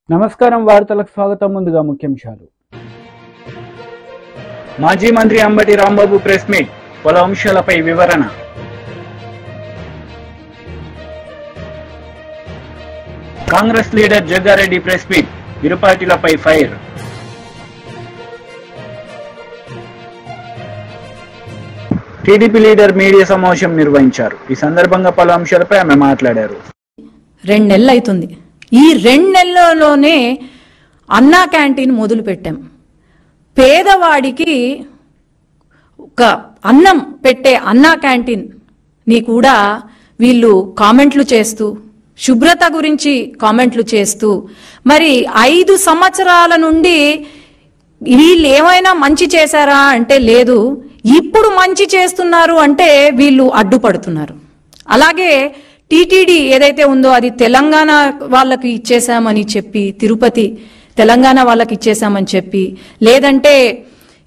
నమస్కారం వార్తలకు స్వాగతం. ముందుగా ముఖ్యాంశాలు. మాజీ మంత్రి అంబటి రాంబాబు ప్రెస్ మీట్, పలు అంశాలపై వివరణ. Congress leader Jaggareddy press meet, ఇరు పార్టీలపై ఫైర్. టీడీపీ లీడర్ మీడియా సమావేశం నిర్వహించారు. ఈ సందర్భంగా పలు అంశాలపై ఆమె మాట్లాడారు. 2 నెలలు అవుతుంది. ఈ 2 నెలల్లోనే అన్నా క్యాంటీన్ మొదలు పెట్టాం. పేదవాడికి ఒక అన్నం పెట్టే అన్నా క్యాంటీన్ ని కూడా వీళ్ళు కామెంట్లు చేస్తూ, శుభ్రత గురించి కామెంట్లు చేస్తూ, మరి 5 సంవత్సరాల నుండి వీళ్ళు ఏమైనా మంచి చేశారా అంటే లేదు, ఇప్పుడు మంచి చేస్తున్నారు అంటే వీళ్ళు అడ్డుపడుతున్నారు. అలాగే టీటీడీ ఏదైతే ఉందో అది తెలంగాణ వాళ్ళకి ఇచ్చేసామని చెప్పి, తిరుపతి తెలంగాణ వాళ్ళకి ఇచ్చేసామని చెప్పి, లేదంటే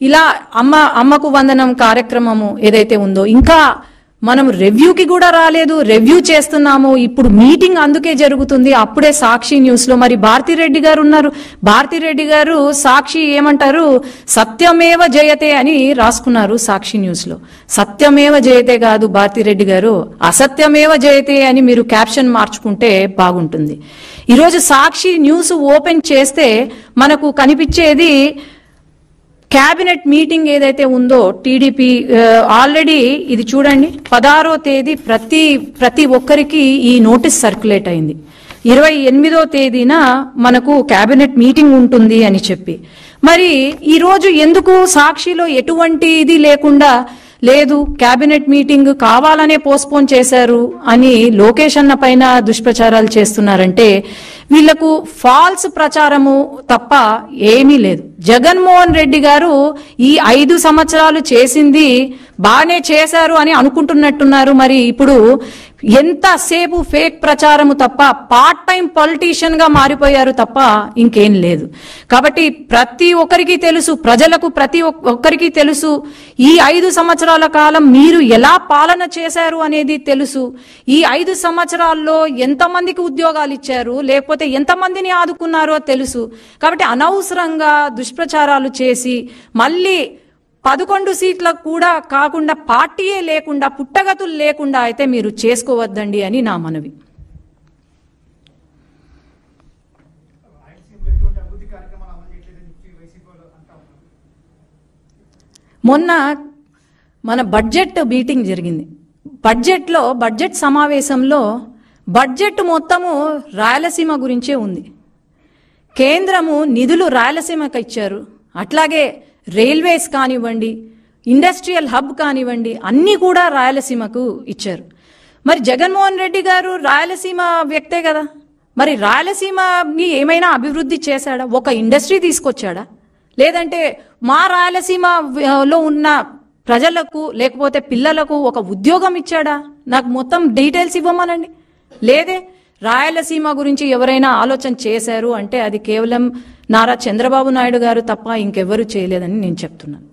ఇలా అమ్మకు వందనం కార్యక్రమము ఏదైతే ఉందో ఇంకా మనం రివ్యూకి కూడా రాలేదు, రివ్యూ చేస్తున్నాము. ఇప్పుడు మీటింగ్ అందుకే జరుగుతుంది. అప్పుడే సాక్షి న్యూస్ లో మరి భారతిరెడ్డి గారు ఉన్నారు. భారతిరెడ్డి గారు సాక్షి ఏమంటారు, సత్యమేవ జయతే అని రాసుకున్నారు సాక్షి న్యూస్ లో. సత్యమేవ జయతే కాదు భారతిరెడ్డి గారు, అసత్యమేవ జయతే అని మీరు క్యాప్షన్ మార్చుకుంటే బాగుంటుంది. ఈరోజు సాక్షి న్యూస్ ఓపెన్ చేస్తే మనకు కనిపించేది క్యాబినెట్ మీటింగ్ ఏదైతే ఉందో టీడీపీ ఆల్రెడీ ఇది చూడండి, 16వ తేదీ ప్రతి ఒక్కరికి ఈ నోటీస్ సర్క్యులేట్ అయింది. 28వ తేదీన మనకు క్యాబినెట్ మీటింగ్ ఉంటుంది అని చెప్పి, మరి ఈ రోజు ఎందుకు సాక్షిలో ఎటువంటి ఇది లేకుండా లేదు, క్యాబినెట్ మీటింగ్ కావాలనే పోస్ట్పోన్ చేశారు అని లోకేష్ అన్న పైన దుష్ప్రచారాలు చేస్తున్నారంటే వీళ్లకు ఫాల్స్ ప్రచారము తప్ప ఏమీ లేదు. జగన్మోహన్ రెడ్డి గారు ఈ 5 సంవత్సరాలు చేసింది బాగానే చేశారు అని అనుకుంటున్నట్టున్నారు. మరి ఇప్పుడు ఎంతసేపు ఫేక్ ప్రచారము తప్ప, పార్ట్ టైం పొలిటీషియన్ గా మారిపోయారు తప్ప ఇంకేం లేదు. కాబట్టి ప్రతి ఒక్కరికి తెలుసు, ప్రజలకు ప్రతి ఒక్కరికి తెలుసు, ఈ 5 సంవత్సరాల కాలం మీరు ఎలా పాలన చేశారు అనేది తెలుసు. ఈ 5 సంవత్సరాల్లో ఎంతమందికి ఉద్యోగాలు ఇచ్చారు, లేకపోతే ఎంతమందిని ఆదుకున్నారో తెలుసు. కాబట్టి అనవసరంగా దుష్ప్రచారాలు చేసి మళ్ళీ 11 సీట్లకు కూడా కాకుండా, పార్టీయే లేకుండా, పుట్టగతులు లేకుండా అయితే మీరు చేసుకోవద్దండి అని నా మనవి. మొన్న మన బడ్జెట్ మీటింగ్ జరిగింది. బడ్జెట్ సమావేశంలో బడ్జెట్ మొత్తము రాయలసీమ గురించే ఉంది. కేంద్రము నిధులు రాయలసీమకు ఇచ్చారు. అట్లాగే రైల్వేస్ కానివ్వండి, ఇండస్ట్రియల్ హబ్ కానివ్వండి, అన్నీ కూడా రాయలసీమకు ఇచ్చారు. మరి జగన్మోహన్ రెడ్డి గారు రాయలసీమ వ్యక్తే కదా, మరి రాయలసీమని ఏమైనా అభివృద్ధి చేశాడా? ఒక ఇండస్ట్రీ తీసుకొచ్చాడా? లేదంటే మా రాయలసీమలో ఉన్న ప్రజలకు లేకపోతే పిల్లలకు ఒక ఉద్యోగం ఇచ్చాడా? నాకు మొత్తం డీటెయిల్స్ ఇవ్వమనండి. లేదే. రాయలసీమ గురించి ఎవరైనా ఆలోచన చేశారు అంటే అది కేవలం నారా చంద్రబాబు నాయుడు గారు తప్ప ఇంకెవరూ చేయలేదని నేను చెప్తున్నాను.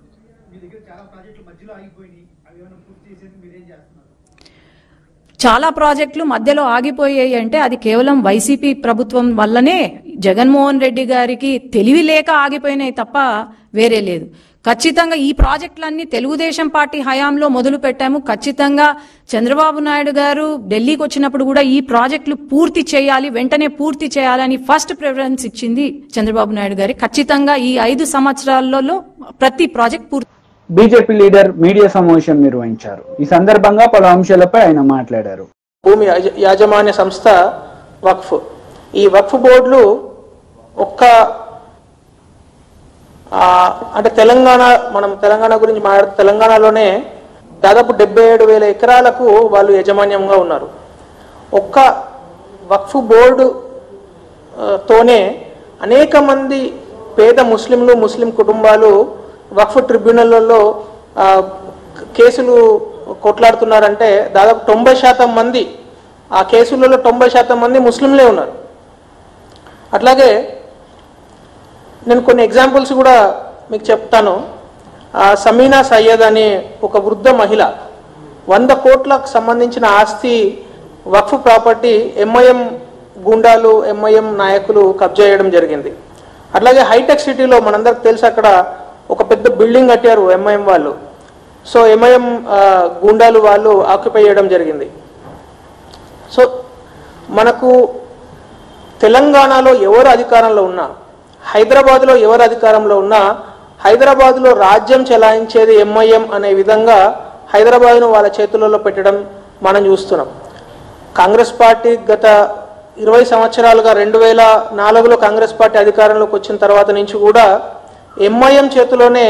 చాలా ప్రాజెక్టులు మధ్యలో ఆగిపోయాయి అంటే అది కేవలం వైసీపీ ప్రభుత్వం వల్లనే, జగన్మోహన్ రెడ్డి గారికి తెలివి లేక ఆగిపోయినాయి తప్ప వేరే లేదు. ఖచ్చితంగా ఈ ప్రాజెక్టులన్నీ తెలుగుదేశం పార్టీ హయాంలో మొదలు పెట్టాము. ఖచ్చితంగా చంద్రబాబు నాయుడు గారు ఢిల్లీకి వచ్చినప్పుడు కూడా ఈ ప్రాజెక్టులు పూర్తి చేయాలి, వెంటనే పూర్తి చేయాలని ఫస్ట్ ప్రిఫరెన్స్ ఇచ్చింది చంద్రబాబు నాయుడు గారి. ఖచ్చితంగా ఈ 5 సంవత్సరాలలో ప్రతి ప్రాజెక్ట్ పూర్తి. బీజేపీ లీడర్ మీడియా సమావేశం నిర్వహించారు. ఈ సందర్భంగా పలు అంశాలపై ఆయన మాట్లాడారు. భూమి యాజమాన్య సంస్థ వక్ఫ్, ఈ వక్ఫ్ బోర్డులు ఒక్క అంటే మనం తెలంగాణ గురించి మాట్లాడితే తెలంగాణలోనే దాదాపు 77,000 ఎకరాలకు వాళ్ళు యాజమాన్యంగా ఉన్నారు. ఒక్క వక్ఫ్ బోర్డు తోనే అనేక మంది పేద ముస్లిం కుటుంబాలు వక్ఫ్ ట్రిబ్యునల్లో కేసులు కొట్లాడుతున్నారంటే దాదాపు 90% మంది, ఆ కేసులలో 90% మంది ముస్లింలే ఉన్నారు. అట్లాగే నేను కొన్ని ఎగ్జాంపుల్స్ కూడా మీకు చెప్తాను. సమీనా సయ్యద్ అనే ఒక వృద్ధ మహిళ 100 కోట్లకు సంబంధించిన ఆస్తి వక్ఫ్ ప్రాపర్టీ ఎంఐఎం గూండాలు ఎంఐఎం నాయకులు కబ్జా చేయడం జరిగింది. అట్లాగే హైటెక్ సిటీలో మనందరికి తెలుసు, అక్కడ ఒక పెద్ద బిల్డింగ్ కట్టారు ఎంఐఎం వాళ్ళు. సో ఎంఐఎం గూండాలు వాళ్ళు ఆక్యుపై చేయడం జరిగింది. సో మనకు తెలంగాణలో ఎవరు అధికారంలో ఉన్నా, హైదరాబాద్లో ఎవరు అధికారంలో ఉన్నా, హైదరాబాద్లో రాజ్యం చెలాయించేది ఎంఐఎం అనే విధంగా హైదరాబాద్ను వాళ్ళ చేతులలో పెట్టడం మనం చూస్తున్నాం. కాంగ్రెస్ పార్టీ గత 20 సంవత్సరాలుగా 2004లో కాంగ్రెస్ పార్టీ అధికారంలోకి వచ్చిన తర్వాత నుంచి కూడా ఎంఐఎం చేతిలోనే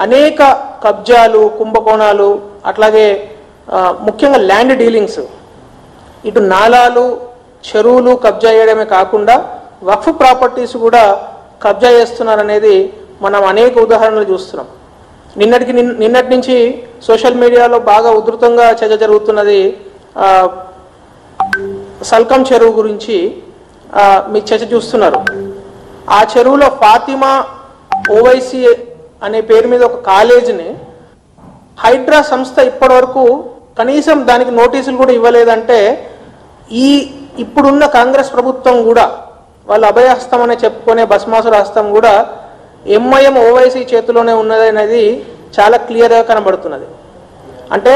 అనేక కబ్జాలు, కుంభకోణాలు, అట్లాగే ముఖ్యంగా ల్యాండ్ డీలింగ్స్, ఇటు నాలాలు, చెరువులు కబ్జా చేయడమే కాకుండా వక్ఫ్ ప్రాపర్టీస్ కూడా కబ్జా చేస్తున్నారనేది మనం అనేక ఉదాహరణలు చూస్తున్నాం. నిన్నటి నుంచి సోషల్ మీడియాలో బాగా ఉధృతంగా చర్చ జరుగుతున్నది సల్కం చెరువు గురించి. మీకు చర్చ చూస్తున్నారు. ఆ చెరువులో ఫాతిమా ఓవైసీ అనే పేరు మీద ఒక కాలేజీని హైడ్రా సంస్థ ఇప్పటి వరకు కనీసం దానికి నోటీసులు కూడా ఇవ్వలేదంటే, ఇప్పుడున్న కాంగ్రెస్ ప్రభుత్వం కూడా వాళ్ళ అభయహస్తం అనే చెప్పుకునే భస్మాసుర హస్తం కూడా ఎంఐఎం ఓవైసీ చేతిలోనే ఉన్నది అనేది చాలా క్లియర్గా కనబడుతున్నది. అంటే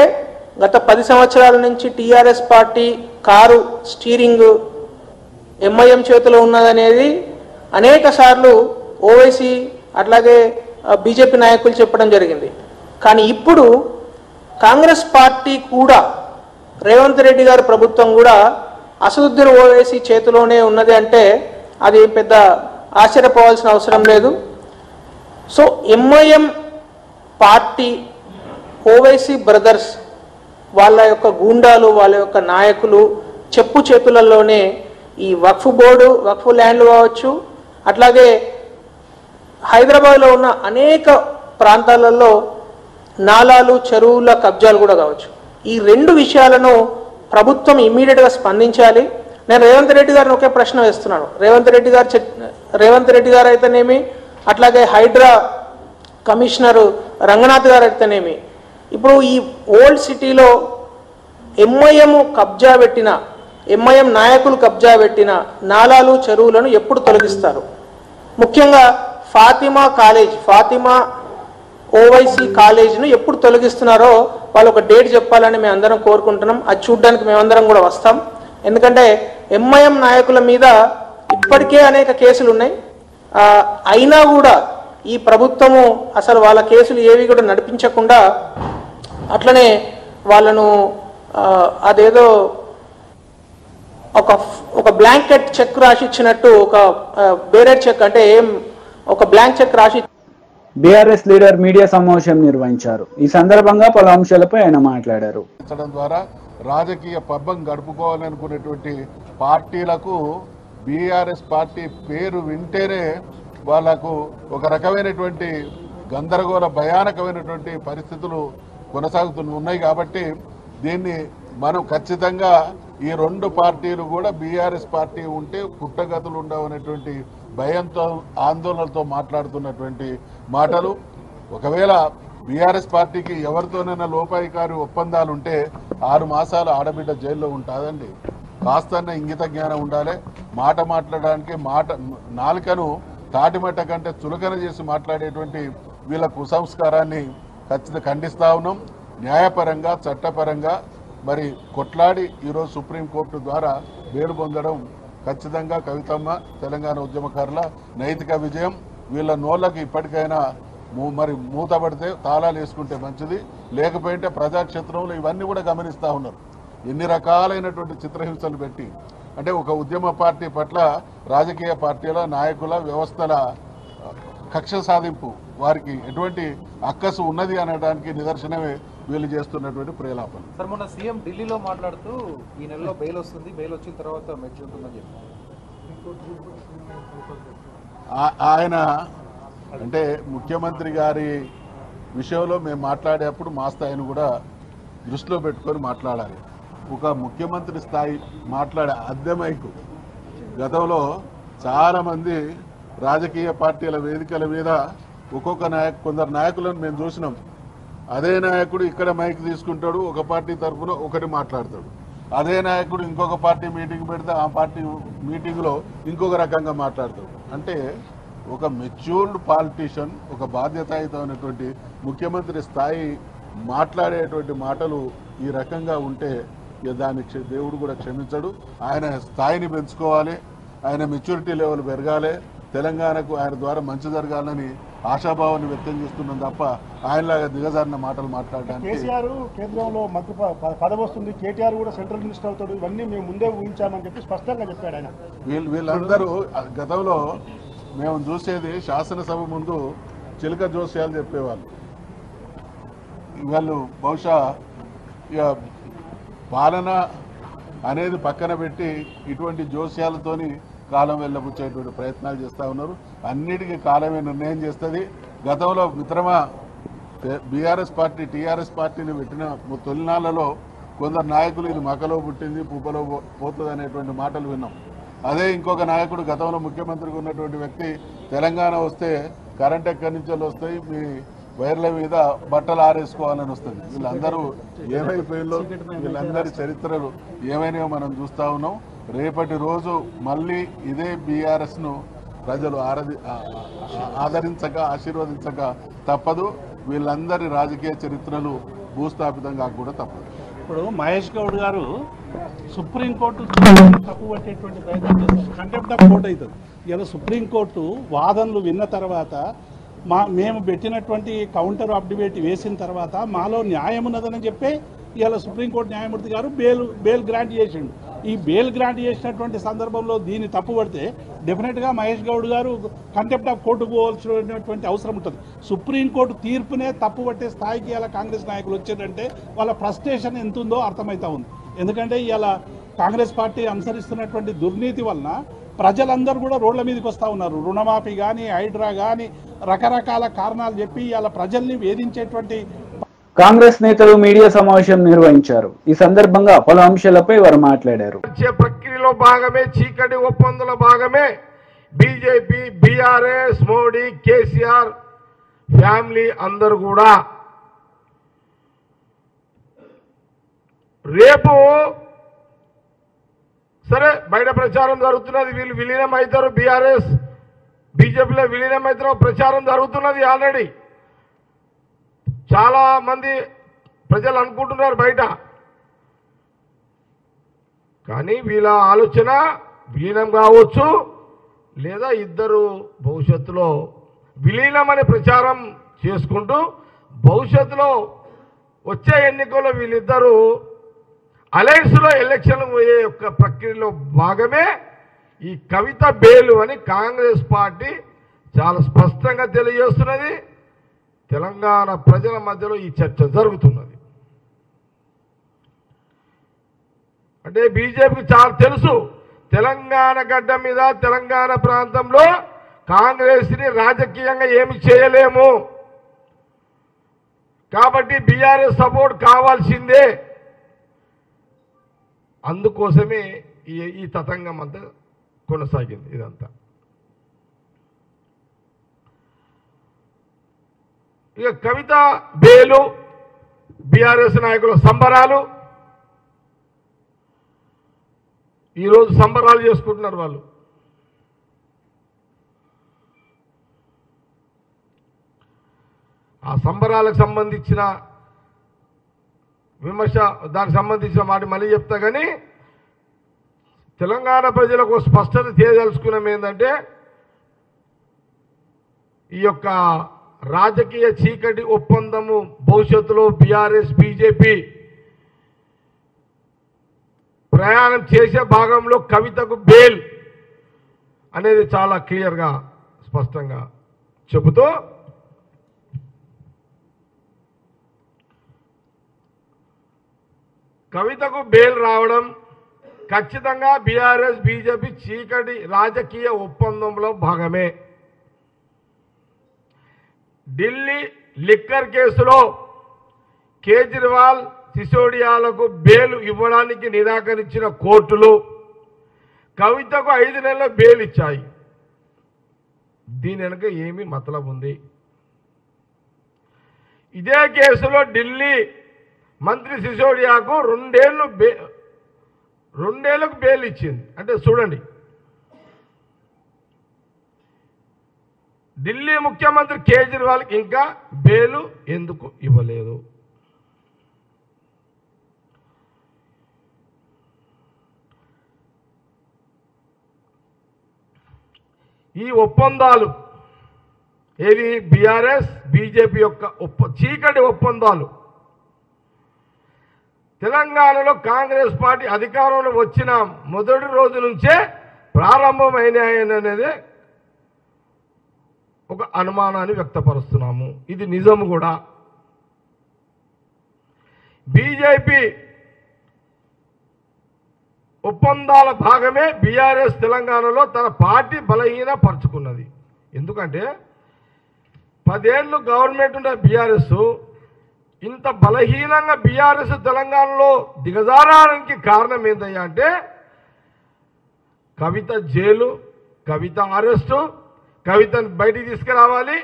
గత 10 సంవత్సరాల నుంచి TRS party car steering MIM చేతిలో ఉన్నదనేది అనేక సార్లు ఓవైసీ అట్లాగే బీజేపీ నాయకులు చెప్పడం జరిగింది. కానీ ఇప్పుడు కాంగ్రెస్ పార్టీ కూడా, రేవంత్ రెడ్డి గారి ప్రభుత్వం కూడా అసదుద్దీన్ ఓవైసీ చేతిలోనే ఉన్నది అంటే అది పెద్ద ఆశ్చర్యపోవాల్సిన అవసరం లేదు. So MIM party, Owaisi brothers, వాళ్ళ యొక్క గూండాలు, వాళ్ళ యొక్క నాయకులు చెప్పు చేతులలోనే ఈ వక్ఫ్ బోర్డు, వక్ఫ్ ల్యాండ్లు కావచ్చు, అట్లాగే హైదరాబాద్లో ఉన్న అనేక ప్రాంతాలలో నాలాలు, చెరువుల కబ్జాలు కూడా కావచ్చు. ఈ 2 విషయాలను ప్రభుత్వం ఇమ్మీడియట్గా స్పందించాలి. నేను రేవంత్ రెడ్డి గారిని ఒకే ప్రశ్న వేస్తున్నాను. రేవంత్ రెడ్డి గారు అయితేనేమి, అట్లాగే హైడ్రా కమిషనరు రంగనాథ్ గారు అయితేనేమి, ఇప్పుడు ఈ ఓల్డ్ సిటీలో ఎంఐఎం కబ్జా పెట్టిన, ఎంఐఎం నాయకులు కబ్జా పెట్టిన నాలాలు, చెరువులను ఎప్పుడు తొలగిస్తారు? ముఖ్యంగా ఫాతిమా కాలేజ్, ఫాతిమా ఓవైసీ కాలేజ్ను ఎప్పుడు తొలగిస్తున్నారో వాళ్ళు ఒక డేట్ చెప్పాలని మేము అందరం కోరుకుంటున్నాం. అది చూడడానికి మేమందరం కూడా వస్తాం. ఎందుకంటే ఎంఐఎం నాయకుల మీద ఇప్పటికే అనేక కేసులు ఉన్నాయి. అయినా కూడా ఈ ప్రభుత్వము అసలు వాళ్ళ కేసులు ఏవి కూడా నడిపించకుండా అట్లనే వాళ్ళను అదేదో ఒక బ్లాంకెట్ చెక్ రాసి ఇచ్చినట్టు, ఒక బేరెడ్ చెక్ అంటే ఒక బ్లాంక్ చెక్ రాసి బీఆర్ఎస్ లీడర్ మీడియా సమావేశం నిర్వహించారు. ఈ సందర్భంగా పలు అంశాలపై ఆయన మాట్లాడారు. ద్వారా రాజకీయ పబ్బం గడుపుకోవాలనుకునేటువంటి పార్టీలకు బీఆర్ఎస్ పార్టీ పేరు వింటేనే వాళ్లకు ఒక రకమైనటువంటి గందరగోళ, భయానకమైనటువంటి పరిస్థితులు ఉన్నాయి. కాబట్టి దీన్ని మనం ఖచ్చితంగా ఈ 2 పార్టీలు కూడా బీఆర్ఎస్ పార్టీ ఉంటే పుట్టగతులు ఉండవనేటువంటి భయంతో, ఆందోళనలతో మాట్లాడుతున్నటువంటి మాటలు. ఒకవేళ బీఆర్ఎస్ పార్టీకి ఎవరితోనైనా లోపాయికారి ఒప్పందాలు ఉంటే 6 మాసాలు ఆడబిడ్డ జైల్లో ఉంటుందండి. కాస్తన్న ఇంగిత జ్ఞానం ఉండాలి. మాట్లాడడానికి నాలుకను తాటిమట్ట కంటే చులకన చేసి మాట్లాడేటువంటి వీళ్ళ కుసంస్కారాన్ని ఖచ్చితంగా ఖండిస్తా ఉన్నాం. న్యాయపరంగా, చట్టపరంగా మరి కొట్లాడి ఈరోజు సుప్రీంకోర్టు ద్వారా బెయిల్ పొందడం ఖచ్చితంగా కవితమ్మ, తెలంగాణ ఉద్యమకారుల నైతిక విజయం. వీళ్ళ నోళ్ళకి ఇప్పటికైనా మరి మూతపడితే తాళాలు వేసుకుంటే మంచిది. లేకపోయింటే ప్రజాక్షేత్రంలో ఇవన్నీ కూడా గమనిస్తూ ఉన్నారు. ఎన్ని రకాలైనటువంటి చిత్రహింసలు పెట్టి, అంటే ఒక ఉద్యమ పార్టీ పట్ల రాజకీయ పార్టీల నాయకుల వ్యవస్థల కక్ష సాధింపు, వారికి ఎటువంటి అక్కసు ఉన్నది అనడానికి నిదర్శనమే వీళ్ళు చేస్తున్నటువంటి ప్రేలాపన. సార్, మొన్న సీఎం ఢిల్లీలో మాట్లాడుతూ ఈ నెలలో బెయిల్ వస్తుంది, బెయిల్ వచ్చిన తర్వాత మెచ్యూర్ ఉంటుందని చెప్పారు. ఆయన అంటే ముఖ్యమంత్రి గారి విషయంలో మేము మాట్లాడేప్పుడు మా స్థాయిని కూడా దృష్టిలో పెట్టుకొని మాట్లాడాలి. ఒక ముఖ్యమంత్రి స్థాయి మాట్లాడే అద్దెమైకు గతంలో చాలామంది రాజకీయ పార్టీల వేదికల మీద కొందరు నాయకులను మేము చూసినాం. అదే నాయకుడు ఇక్కడ మైక్ తీసుకుంటాడు, ఒక పార్టీ తరఫున ఒకటి మాట్లాడతాడు. అదే నాయకుడు ఇంకొక పార్టీ మీటింగ్ పెడితే ఆ పార్టీ మీటింగ్లో ఇంకొక రకంగా మాట్లాడతాడు. అంటే ఒక మెచ్యూర్డ్ పాలిటీషియన్, ఒక బాధ్యతాయుతమైనటువంటి ముఖ్యమంత్రి స్థాయి మాట్లాడేటువంటి మాటలు ఈ రకంగా ఉంటే దాన్ని దేవుడు కూడా క్షమించడు. ఆయన స్థాయిని పెంచుకోవాలి, ఆయన మెచ్యూరిటీ లెవెల్ పెరగాలి, తెలంగాణకు ఆయన ద్వారా మంచి జరగాలని ఆశాభావాన్ని వ్యక్తం చేస్తున్నాం తప్ప ఆయనలాగా దిగజారిన మాటలు మాట్లాడడానికి. కేసీఆర్ కేంద్రంలో మంత్రి పదవి వస్తుంది, కేటీఆర్ కూడా సెంట్రల్ మినిస్టర్ అవుతాడు, ఇవన్నీ మేము ముందే ఊహించామని చెప్పి స్పష్టంగా చెప్పాడు ఆయన. వీళ్ళందరూ గతంలో మేము చూసేది శాసనసభ ముందు చిలక జోస్యాలు చెప్పేవాళ్ళు. వాళ్ళు బహుశా ఇక పాలన అనేది పక్కన పెట్టి ఇటువంటి జోస్యాలతోని కాలం వెళ్ళబుచ్చేటువంటి ప్రయత్నాలు చేస్తూ ఉన్నారు. అన్నిటికీ కాలమే నిర్ణయం చేస్తుంది. గతంలో మిత్రమా బీఆర్ఎస్ పార్టీ టీఆర్ఎస్ పార్టీని పెట్టిన తొలినాళ్లలో కొందరు నాయకులు ఇది మకలో పుట్టింది పుబ్బలో పోతుంది అనేటువంటి మాటలు విన్నాం. అదే ఇంకొక నాయకుడు గతంలో ముఖ్యమంత్రిగా ఉన్నటువంటి వ్యక్తి తెలంగాణ వస్తే కరెంట్ ఎక్కడి నుంచి వస్తాయి, మీ వైర్ల మీద బట్టలు ఆరేసుకోవాలని వస్తుంది. వీళ్ళందరూ ఏమైపోయిందో, వీళ్ళందరి చరిత్రలు ఏమైనా మనం చూస్తూ ఉన్నాం. రేపటి రోజు మళ్ళీ ఇదే బీఆర్ఎస్ను ప్రజలు ఆదరించక ఆశీర్వదించక తప్పదు. వీళ్ళందరి రాజకీయ చరిత్రలు భూస్థాపితంగా కూడా తప్పదు. ఇప్పుడు మహేష్ గౌడ్ గారు సుప్రీంకోర్టు తప్పు పట్టేటువంటి ప్రయత్నం చేస్తారు, కంటెంప్ట్ ఆఫ్ కోర్ట్ అవుతుంది. ఇలా సుప్రీంకోర్టు వాదనలు విన్న తర్వాత మేము పెట్టినటువంటి కౌంటర్ అఫిడవిట్ వేసిన తర్వాత మాలో న్యాయం ఉన్నదని చెప్పి ఇలా సుప్రీంకోర్టు న్యాయమూర్తి గారు బెయిల్ గ్రాంట్ చేసిండు. ఈ బెయిల్ గ్రాంట్ చేసినటువంటి సందర్భంలో దీన్ని తప్పుపడితే డెఫినెట్గా మహేష్ గౌడ్ గారు కంటెంప్ట్ ఆఫ్ కోర్టు పోవాల్సినటువంటి అవసరం ఉంటుంది. సుప్రీంకోర్టు తీర్పునే తప్పుపట్టే స్థాయికి ఇలా కాంగ్రెస్ నాయకులు వచ్చారంటే వాళ్ళ ఫ్రస్ట్రేషన్ ఎంత ఉందో అర్థమవుతా ఉంది. ఎందుకంటే ఇలా కాంగ్రెస్ పార్టీ అనుసరిస్తున్నటువంటి దుర్నీతి వలన ప్రజలందరూ కూడా రోడ్ల మీదకి వస్తూ ఉన్నారు. రుణమాఫీ కానీ హైడ్రా కానీ రకరకాల కారణాలు చెప్పి ఇలా ప్రజల్ని వేధించేటువంటి. కాంగ్రెస్ నేతలు మీడియా సమావేశం నిర్వహించారు. ఈ సందర్భంగా పలు అంశాలపై వారు మాట్లాడారు. ప్రక్రియలో భాగమే, చీకటి ఒప్పందంలో భాగమే BJP, BRS, Modi, KCR family అందరూ కూడా రేపు సరే బయట ప్రచారం జరుగుతున్నది, వీళ్ళు విలీనం అవుతారు, బీఆర్ఎస్ బీజేపీలో విలీనం అవుతారు ప్రచారం జరుగుతున్నది. ఆల్రెడీ చాలా మంది ప్రజలు అనుకుంటున్నారు బయట. కానీ వీళ్ళ ఆలోచన విలీనం కావచ్చు, లేదా ఇద్దరు భవిష్యత్తులో విలీనం అనే ప్రచారం చేసుకుంటూ భవిష్యత్తులో వచ్చే ఎన్నికల్లో వీళ్ళిద్దరూ అలయన్స్లో ఎలక్షన్ పోయే యొక్క ప్రక్రియలో భాగమే ఈ కవిత బెయిల్ అని కాంగ్రెస్ పార్టీ చాలా స్పష్టంగా తెలియజేస్తున్నది. తెలంగాణ ప్రజల మధ్యలో ఈ చర్చ జరుగుతున్నది. అంటే బీజేపీకి చాలా తెలుసు, తెలంగాణ గడ్డ మీద తెలంగాణ ప్రాంతంలో కాంగ్రెస్ని రాజకీయంగా ఏమి చేయలేము, కాబట్టి బీఆర్ఎస్ సపోర్ట్ కావాల్సిందే. అందుకోసమే ఈ తతంగం అంతా కొనసాగింది. ఇదంతా ఇక కవిత బెయిలు, బీఆర్ఎస్ నాయకుల సంబరాలు, ఈరోజు సంబరాలు చేసుకుంటున్నారు వాళ్ళు. ఆ సంబరాలకు సంబంధించిన విమర్శ, దానికి సంబంధించిన మాట మళ్ళీ చెప్తా. కానీ తెలంగాణ ప్రజలకు స్పష్టత తెలియదలుచుకున్నాం ఏంటంటే, ఈ యొక్క రాజకీయ చీకటి ఒప్పందము భవిష్యత్తులో బీఆర్ఎస్ బీజేపీ ప్రయాణం చేసే భాగంలో కవితకు బెయిల్ అనేది చాలా క్లియర్గా స్పష్టంగా చెబుతూ కవితకు బెయిల్ రావడం ఖచ్చితంగా బీఆర్ఎస్ బీజేపీ చీకటి రాజకీయ ఒప్పందంలో భాగమే. ఢిల్లీ లిక్కర్ కేసులో కేజ్రీవాల్, సిసోడియాలకు బెయిల్ ఇవ్వడానికి నిరాకరించిన కోర్టులు కవితకు 5 నెలల బెయిల్ ఇచ్చాయి. దీని వెనుక ఏమి మతలబు ఉంది? ఇదే కేసులో ఢిల్లీ మంత్రి సిసోడియాకు 2 ఏళ్లు 2 ఏళ్లకు బెయిల్ ఇచ్చింది. అంటే చూడండి, ఢిల్లీ ముఖ్యమంత్రి కేజ్రీవాల్కి ఇంకా బెయిల్ ఎందుకు ఇవ్వలేదు? ఈ ఒప్పందాలు ఏది బీఆర్ఎస్ బీజేపీ యొక్క చీకటి ఒప్పందాలు తెలంగాణలో కాంగ్రెస్ పార్టీ అధికారంలో వచ్చిన మొదటి రోజు నుంచే ప్రారంభమైనాయనేది ఒక అనుమానాన్ని వ్యక్తపరుస్తున్నాము. ఇది నిజం కూడా. బీజేపీ ఒప్పందాల భాగమే బీఆర్ఎస్ తెలంగాణలో తన పార్టీ బలహీనపరుచుకున్నది. ఎందుకంటే 10 ఏళ్ళు గవర్నమెంట్ ఉన్న బీఆర్ఎస్ ఇంత బలహీనంగా బీఆర్ఎస్ తెలంగాణలో దిగజారడానికి కారణం ఏంటయ్యా అంటే కవిత జైలు, కవిత అరెస్టు, కవితను బయటికి తీసుకురావాలి,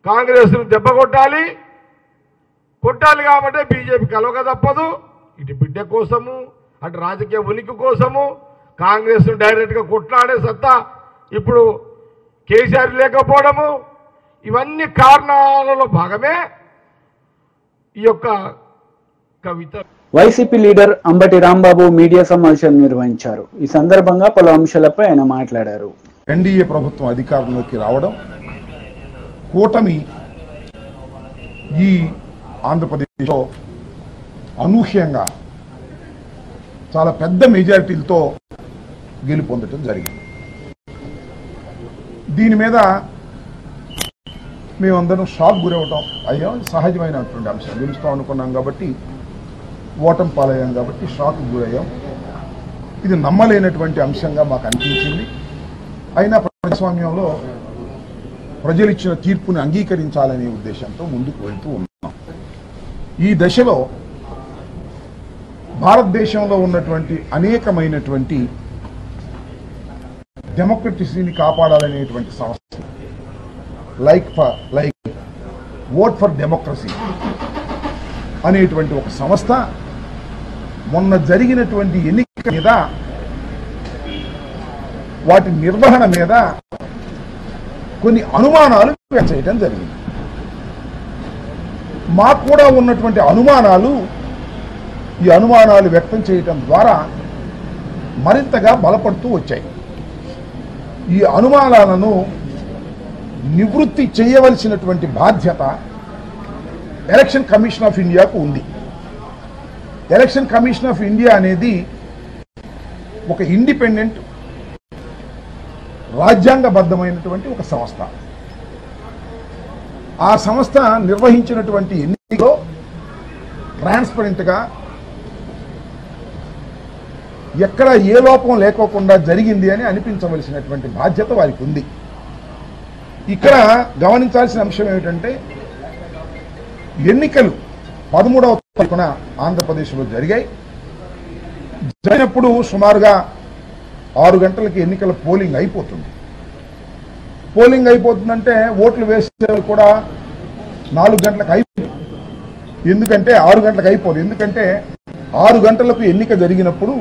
కాంగ్రెస్ను దెబ్బ కొట్టాలి కాబట్టి బీజేపీ కలవక తప్పదు. ఇటు బిడ్డ కోసము, అటు రాజకీయ ఉనికి కోసము కాంగ్రెస్ను డైరెక్ట్గా కొట్లాడే సత్తా ఇప్పుడు కేసీఆర్ లేకపోవడము, ఇవన్నీ కారణాలలో భాగమే ఈ యొక్క కవిత. వైసీపీ లీడర్ అంబటి రాంబాబు మీడియా సమావేశం నిర్వహించారు. ఈ సందర్భంగా పలు అంశాలపై ఆయన మాట్లాడారు. ఎన్డీఏ ప్రభుత్వం అధికారంలోకి రావడం, కూటమి ఈ ఆంధ్రప్రదేశ్లో అనూహ్యంగా చాలా పెద్ద మెజారిటీలతో గెలుపొందడం జరిగింది. దీని మీద మేమందరం షాక్ గురవటం అయ్యాం. సహజమైనటువంటి అంశం. గెలుస్తాం అనుకున్నాం కాబట్టి, ఓటం పాలయ్యాం కాబట్టి షాక్ గురయ్యాం. ఇది నమ్మలేనటువంటి అంశంగా మాకు అనిపించింది. అయినా ప్రజాస్వామ్యంలో ప్రజలు ఇచ్చిన తీర్పుని అంగీకరించాలనే ఉద్దేశంతో ముందుకు వెళ్తూ ఉన్నాం. ఈ దశలో భారతదేశంలో ఉన్నటువంటి అనేకమైనటువంటి డెమోక్రసీని కాపాడాలనేటువంటి సంస్థ లైక్ ఓట్ ఫర్ డెమోక్రసీ అనేటువంటి ఒక సంస్థ మొన్న జరిగినటువంటి ఎన్నిక మీద, వాటి నిర్వహణ మీద కొన్ని అనుమానాలు వ్యక్తం చేయడం జరిగింది. మాకు కూడా ఉన్నటువంటి అనుమానాలు, ఈ అనుమానాలు వ్యక్తం చేయటం ద్వారా మరింతగా బలపడుతూ వచ్చాయి. ఈ అనుమానాలను నివృత్తి చేయవలసినటువంటి బాధ్యత ఎలక్షన్ కమిషన్ ఆఫ్ ఇండియాకు ఉంది. ఎలక్షన్ కమిషన్ ఆఫ్ ఇండియా అనేది ఒక ఇండిపెండెంట్, రాజ్యాంగబద్ధమైనటువంటి ఒక సంస్థ. ఆ సంస్థ నిర్వహించినటువంటి ఎన్నికలో ట్రాన్స్పరెంట్గా ఎక్కడ ఏ లోపం లేకోకుండా జరిగింది అని అనిపించవలసినటువంటి బాధ్యత వారికి ఉంది. ఇక్కడ గమనించాల్సిన అంశం ఏమిటంటే, ఎన్నికలు 13వ తారీఖున ఆంధ్రప్రదేశ్లో జరిగినప్పుడు సుమారుగా 6 గంటలకి ఎన్నికల పోలింగ్ అయిపోతుంది. పోలింగ్ అయిపోతుందంటే ఓట్లు వేసే కూడా 4 గంటలకు అయిపోతుంది. ఎందుకంటే 6 గంటలకు అయిపోదు. ఎందుకంటే 6 గంటలకు ఎన్నిక జరిగినప్పుడు,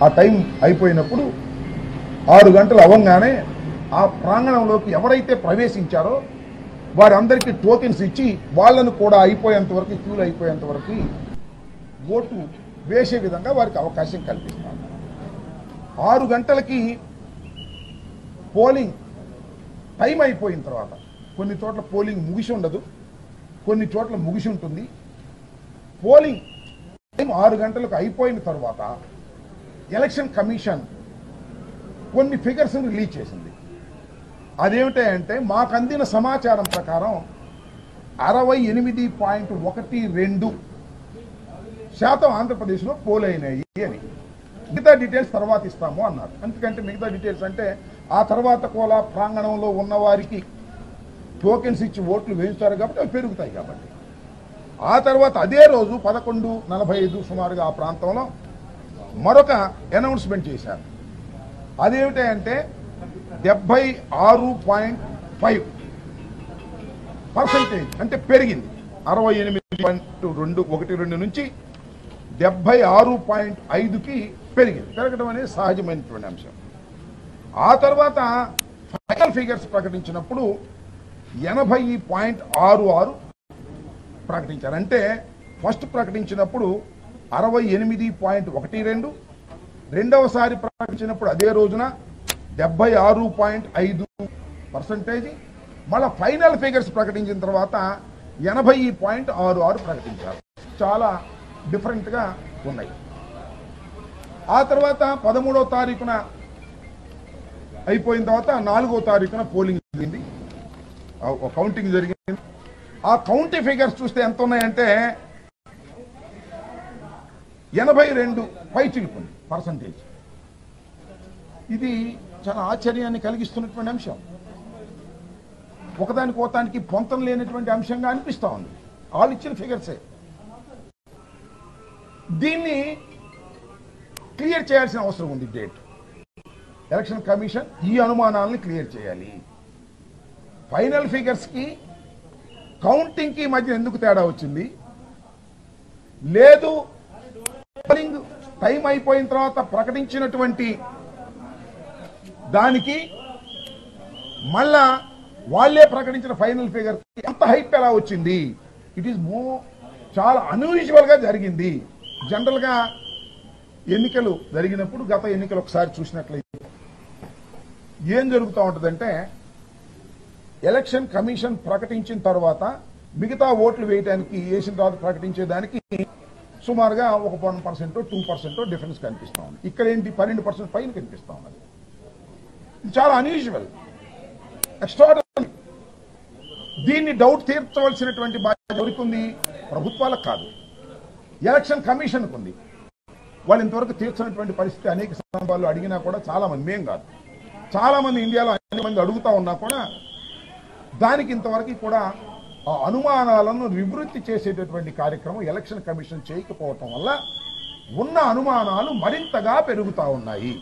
ఆ టైం అయిపోయినప్పుడు 6 గంటలు అవ్వగానే ఆ ప్రాంగణంలోకి ఎవరైతే ప్రవేశించారో వారందరికీ టోకెన్స్ ఇచ్చి వాళ్ళను కూడా అయిపోయేంత వరకు, క్యూలు అయిపోయేంత వరకు ఓటు వేసే విధంగా వారికి అవకాశం కల్పిస్తారు. 6 గంటలకి పోలింగ్ టైం అయిపోయిన తర్వాత కొన్ని చోట్ల పోలింగ్ ముగిసి ఉండదు, కొన్ని చోట్ల ముగిసి ఉంటుంది. పోలింగ్ టైం 6 గంటలకు అయిపోయిన తర్వాత ఎలక్షన్ కమిషన్ కొన్ని ఫిగర్స్ రిలీజ్ చేసింది. అదేమిటంటే, మాకు అందిన సమాచారం ప్రకారం 68.12% ఆంధ్రప్రదేశ్లో పోల్ అయినాయి అని. మిగతా డీటెయిల్స్ తర్వాత ఇస్తాము అన్నారు. ఎందుకంటే మిగతా డీటెయిల్స్ అంటే ఆ తర్వాత కూడా ప్రాంగణంలో ఉన్న వారికి టోకెన్స్ ఇచ్చి ఓట్లు వేయించారు కాబట్టి అవి పెరుగుతాయి కాబట్టి. ఆ తర్వాత అదే రోజు 11:45 సుమారుగా ఆ ప్రాంతంలో మరొక అనౌన్స్మెంట్ చేశారు. అదేమిటంటే 76.5% అంటే పెరిగింది. 68.12 నుంచి 76.5కి పెరిగింది. పెరగడం అనేది సహజమైనటువంటి అంశం. ఆ తర్వాత ఫైనల్ ఫిగర్స్ ప్రకటించినప్పుడు 80.66 ప్రకటించారు. అంటే ఫస్ట్ ప్రకటించినప్పుడు 68.12, రెండవసారి ప్రకటించినప్పుడు అదే రోజున 76.5%, మళ్ళా ఫైనల్ ఫిగర్స్ ప్రకటించిన తర్వాత 80.66 ప్రకటించారు. చాలా డిఫరెంట్గా ఉన్నాయి. ఆ తర్వాత 13వ తారీఖున అయిపోయిన తర్వాత 4వ తారీఖున పోలింగ్ జరిగింది, కౌంటింగ్ జరిగింది. ఆ కౌంటింగ్ ఫిగర్స్ చూస్తే ఎంత ఉన్నాయంటే 82 పైచిలుకుంది పర్సంటేజ్. ఇది చాలా ఆశ్చర్యాన్ని కలిగిస్తున్నటువంటి అంశం. ఒకదానికి పొంతం లేనటువంటి అంశంగా అనిపిస్తా ఉంది. వాళ్ళు ఇచ్చిన ఫిగర్సే. దీన్ని క్లియర్ చేయాల్సిన అవసరం ఉంది. డేట్ ఎలక్షన్ కమిషన్ ఈ అనుమానాలను క్లియర్ చేయాలి. ఫైనల్ ఫిగర్స్ కి కౌంటింగ్ కి మధ్య ఎందుకు తేడా వచ్చింది? లేదు, పోలింగ్ టైం అయిపోయిన తర్వాత ప్రకటించినటువంటి దానికి మళ్ళా వాళ్లే ప్రకటించిన ఫైనల్ ఫిగర్ ఎంత హైప్ ఎలా వచ్చింది? ఇట్ ఈస్ చాలా అన్యూజువల్ గా జరిగింది. జనరల్ గా ఎన్నికలు జరిగినప్పుడు, గత ఎన్నికలు ఒకసారి చూసినట్లయితే ఏం జరుగుతూ ఉంటుందంటే, ఎలక్షన్ కమిషన్ ప్రకటించిన తర్వాత మిగతా ఓట్లు వేయడానికి వేసిన తర్వాత ప్రకటించేదానికి సుమారుగా ఒక 1% 2% డిఫరెన్స్ కనిపిస్తా ఉంది. ఇక్కడ ఏంటి 12% పైన కనిపిస్తా ఉన్నది. చాలా అన్యూజువల్, ఎక్స్ట్రార్డినరీ. దీన్ని డౌట్ తీర్చవలసినటువంటి బాధ్యత ఎవరికి ఉంది? ప్రభుత్వాలకు కాదు, ఎలక్షన్ కమిషన్కు ఉంది. వాళ్ళు ఇంతవరకు తీర్చినటువంటి పరిస్థితి అనేక సందర్భాల్లో అడిగినా కూడా చాలా మంది, మేం కాదు, చాలా మంది ఇండియాలో అన్ని మంది అడుగుతా ఉన్నా కూడా దానికి ఇంతవరకు కూడా ఆ అనుమానాలను నివృత్తి చేసేటటువంటి కార్యక్రమం ఎలక్షన్ కమిషన్ చేయకపోవటం వల్ల ఉన్న అనుమానాలు మరింతగా పెరుగుతా ఉన్నాయి.